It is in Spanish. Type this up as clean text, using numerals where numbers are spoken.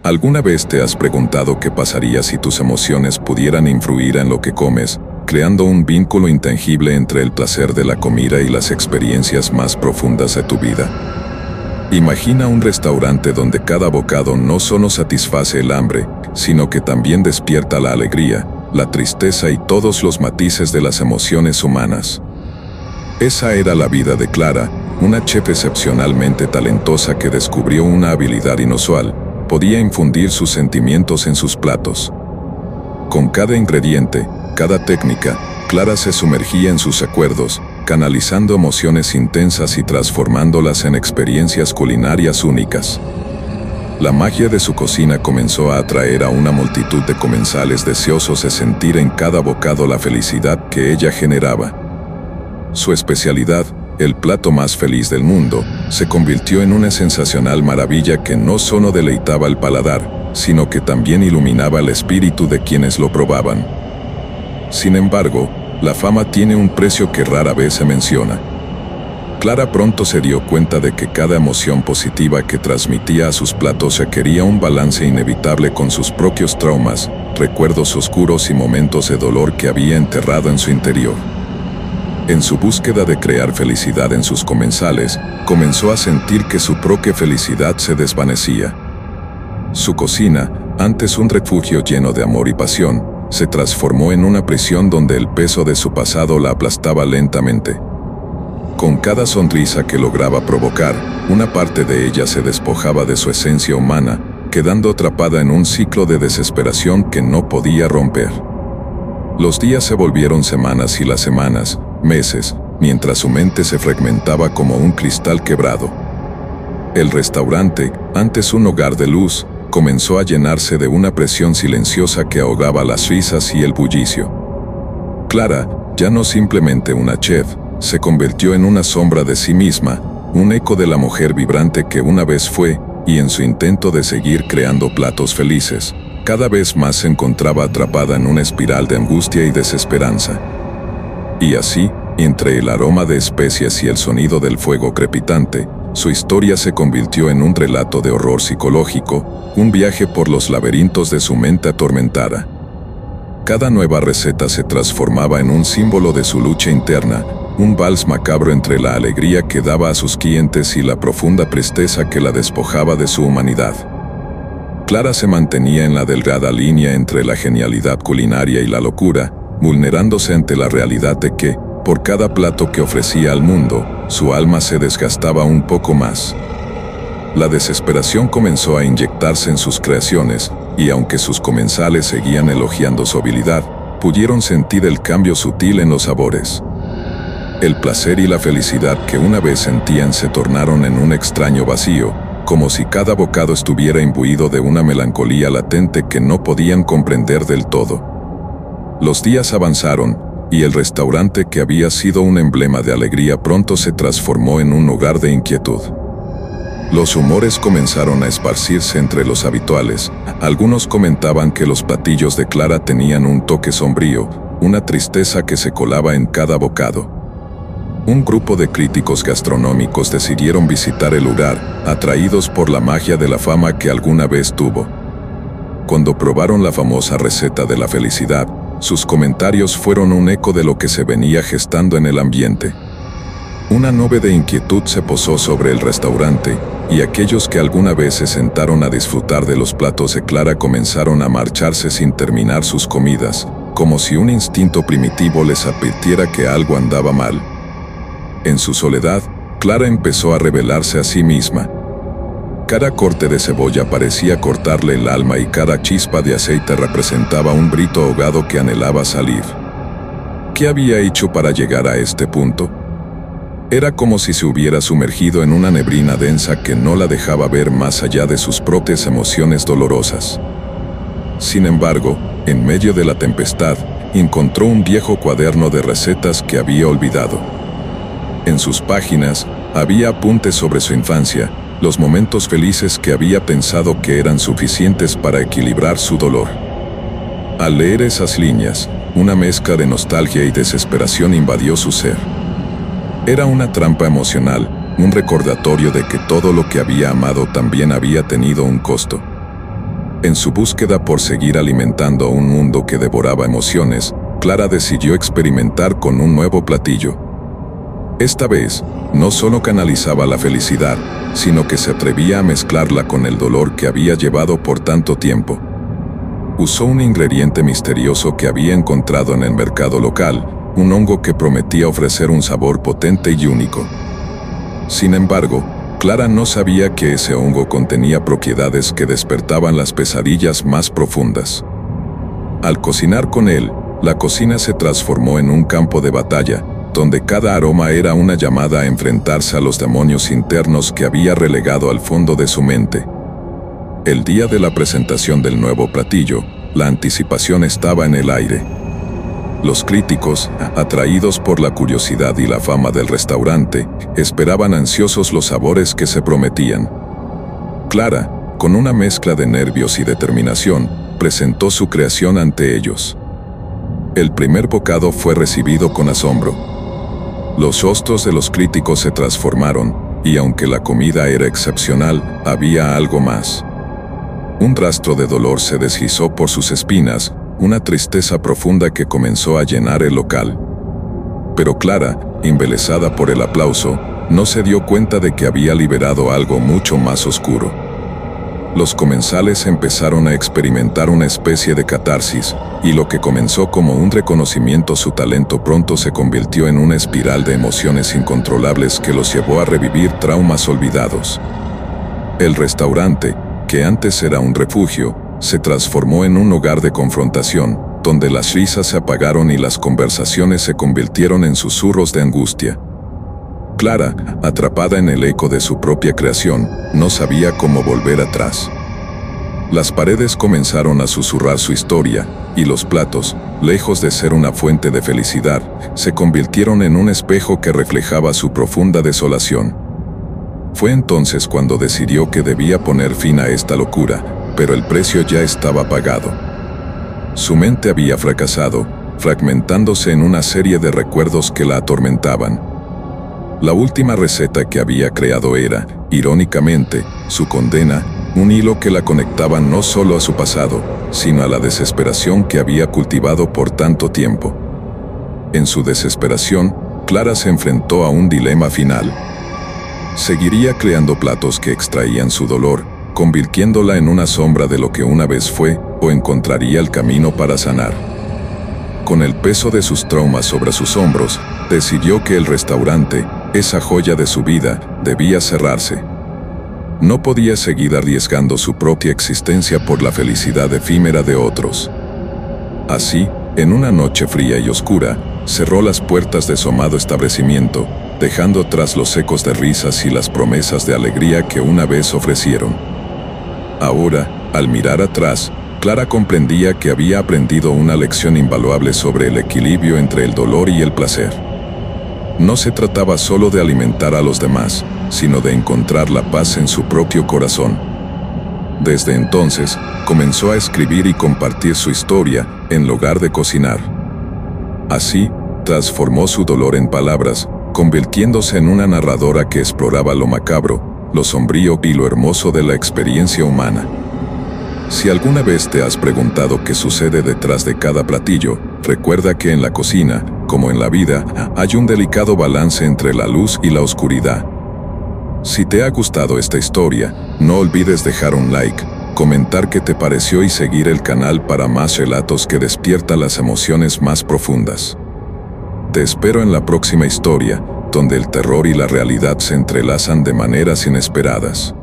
¿Alguna vez te has preguntado qué pasaría si tus emociones pudieran influir en lo que comes, creando un vínculo intangible entre el placer de la comida y las experiencias más profundas de tu vida? Imagina un restaurante donde cada bocado no solo satisface el hambre, sino que también despierta la alegría, la tristeza y todos los matices de las emociones humanas. Esa era la vida de Clara, una chef excepcionalmente talentosa que descubrió una habilidad inusual: podía infundir sus sentimientos en sus platos. Con cada ingrediente, cada técnica, Clara se sumergía en sus recuerdos, canalizando emociones intensas y transformándolas en experiencias culinarias únicas. La magia de su cocina comenzó a atraer a una multitud de comensales deseosos de sentir en cada bocado la felicidad que ella generaba. Su especialidad, el plato más feliz del mundo, se convirtió en una sensacional maravilla que no solo deleitaba el paladar, sino que también iluminaba el espíritu de quienes lo probaban. Sin embargo, la fama tiene un precio que rara vez se menciona. Clara pronto se dio cuenta de que cada emoción positiva que transmitía a sus platos requería un balance inevitable con sus propios traumas, recuerdos oscuros y momentos de dolor que había enterrado en su interior. En su búsqueda de crear felicidad en sus comensales, comenzó a sentir que su propia felicidad se desvanecía. Su cocina, antes un refugio lleno de amor y pasión, se transformó en una prisión donde el peso de su pasado la aplastaba lentamente. Con cada sonrisa que lograba provocar, una parte de ella se despojaba de su esencia humana, quedando atrapada en un ciclo de desesperación que no podía romper. Los días se volvieron semanas y las semanas, meses, mientras su mente se fragmentaba como un cristal quebrado. El restaurante, antes un hogar de luz, comenzó a llenarse de una presión silenciosa que ahogaba las risas y el bullicio. Clara, ya no simplemente una chef, se convirtió en una sombra de sí misma, un eco de la mujer vibrante que una vez fue, y en su intento de seguir creando platos felices, cada vez más se encontraba atrapada en una espiral de angustia y desesperanza. Y así, entre el aroma de especias y el sonido del fuego crepitante, su historia se convirtió en un relato de horror psicológico, un viaje por los laberintos de su mente atormentada. Cada nueva receta se transformaba en un símbolo de su lucha interna, un vals macabro entre la alegría que daba a sus clientes y la profunda tristeza que la despojaba de su humanidad. Clara se mantenía en la delgada línea entre la genialidad culinaria y la locura, vulnerándose ante la realidad de que, por cada plato que ofrecía al mundo, su alma se desgastaba un poco más. La desesperación comenzó a inyectarse en sus creaciones, y aunque sus comensales seguían elogiando su habilidad, pudieron sentir el cambio sutil en los sabores. El placer y la felicidad que una vez sentían se tornaron en un extraño vacío, como si cada bocado estuviera imbuido de una melancolía latente que no podían comprender del todo. Los días avanzaron, y el restaurante que había sido un emblema de alegría pronto se transformó en un lugar de inquietud. Los rumores comenzaron a esparcirse entre los habituales. Algunos comentaban que los platillos de Clara tenían un toque sombrío, una tristeza que se colaba en cada bocado. Un grupo de críticos gastronómicos decidieron visitar el lugar, atraídos por la magia de la fama que alguna vez tuvo. Cuando probaron la famosa receta de la felicidad, sus comentarios fueron un eco de lo que se venía gestando en el ambiente. Una nube de inquietud se posó sobre el restaurante, y aquellos que alguna vez se sentaron a disfrutar de los platos de Clara comenzaron a marcharse sin terminar sus comidas, como si un instinto primitivo les advirtiera que algo andaba mal. En su soledad, Clara empezó a revelarse a sí misma. Cada corte de cebolla parecía cortarle el alma y cada chispa de aceite representaba un grito ahogado que anhelaba salir. ¿Qué había hecho para llegar a este punto? Era como si se hubiera sumergido en una neblina densa que no la dejaba ver más allá de sus propias emociones dolorosas. Sin embargo, en medio de la tempestad, encontró un viejo cuaderno de recetas que había olvidado. En sus páginas, había apuntes sobre su infancia, los momentos felices que había pensado que eran suficientes para equilibrar su dolor. Al leer esas líneas, una mezcla de nostalgia y desesperación invadió su ser. Era una trampa emocional, un recordatorio de que todo lo que había amado también había tenido un costo. En su búsqueda por seguir alimentando un mundo que devoraba emociones, Clara decidió experimentar con un nuevo platillo. Esta vez, no solo canalizaba la felicidad, sino que se atrevía a mezclarla con el dolor que había llevado por tanto tiempo. Usó un ingrediente misterioso que había encontrado en el mercado local, un hongo que prometía ofrecer un sabor potente y único. Sin embargo, Clara no sabía que ese hongo contenía propiedades que despertaban las pesadillas más profundas. Al cocinar con él, la cocina se transformó en un campo de batalla, donde cada aroma era una llamada a enfrentarse a los demonios internos que había relegado al fondo de su mente. El día de la presentación del nuevo platillo, la anticipación estaba en el aire. Los críticos, atraídos por la curiosidad y la fama del restaurante, esperaban ansiosos los sabores que se prometían. Clara, con una mezcla de nervios y determinación, presentó su creación ante ellos. El primer bocado fue recibido con asombro. Los rostros de los críticos se transformaron, y aunque la comida era excepcional, había algo más. Un rastro de dolor se deslizó por sus espinas, una tristeza profunda que comenzó a llenar el local. Pero Clara, embelesada por el aplauso, no se dio cuenta de que había liberado algo mucho más oscuro. Los comensales empezaron a experimentar una especie de catarsis, y lo que comenzó como un reconocimiento a su talento pronto se convirtió en una espiral de emociones incontrolables que los llevó a revivir traumas olvidados. El restaurante, que antes era un refugio, se transformó en un lugar de confrontación, donde las risas se apagaron y las conversaciones se convirtieron en susurros de angustia. Clara, atrapada en el eco de su propia creación, no sabía cómo volver atrás. Las paredes comenzaron a susurrar su historia, y los platos, lejos de ser una fuente de felicidad, se convirtieron en un espejo que reflejaba su profunda desolación. Fue entonces cuando decidió que debía poner fin a esta locura, pero el precio ya estaba pagado. Su mente había fracasado, fragmentándose en una serie de recuerdos que la atormentaban. La última receta que había creado era, irónicamente, su condena, un hilo que la conectaba no solo a su pasado, sino a la desesperación que había cultivado por tanto tiempo. En su desesperación, Clara se enfrentó a un dilema final. Seguiría creando platos que extraían su dolor, convirtiéndola en una sombra de lo que una vez fue, o encontraría el camino para sanar. Con el peso de sus traumas sobre sus hombros, decidió que el restaurante, esa joya de su vida, debía cerrarse. No podía seguir arriesgando su propia existencia por la felicidad efímera de otros. Así, en una noche fría y oscura, cerró las puertas de su amado establecimiento, dejando atrás los ecos de risas y las promesas de alegría que una vez ofrecieron. Ahora, al mirar atrás, Clara comprendía que había aprendido una lección invaluable sobre el equilibrio entre el dolor y el placer. No se trataba solo de alimentar a los demás, sino de encontrar la paz en su propio corazón. Desde entonces, comenzó a escribir y compartir su historia, en lugar de cocinar. Así, transformó su dolor en palabras, convirtiéndose en una narradora que exploraba lo macabro, lo sombrío y lo hermoso de la experiencia humana. Si alguna vez te has preguntado qué sucede detrás de cada platillo, recuerda que en la cocina, como en la vida, hay un delicado balance entre la luz y la oscuridad. Si te ha gustado esta historia, no olvides dejar un like, comentar qué te pareció y seguir el canal para más relatos que despiertan las emociones más profundas. Te espero en la próxima historia, donde el terror y la realidad se entrelazan de maneras inesperadas.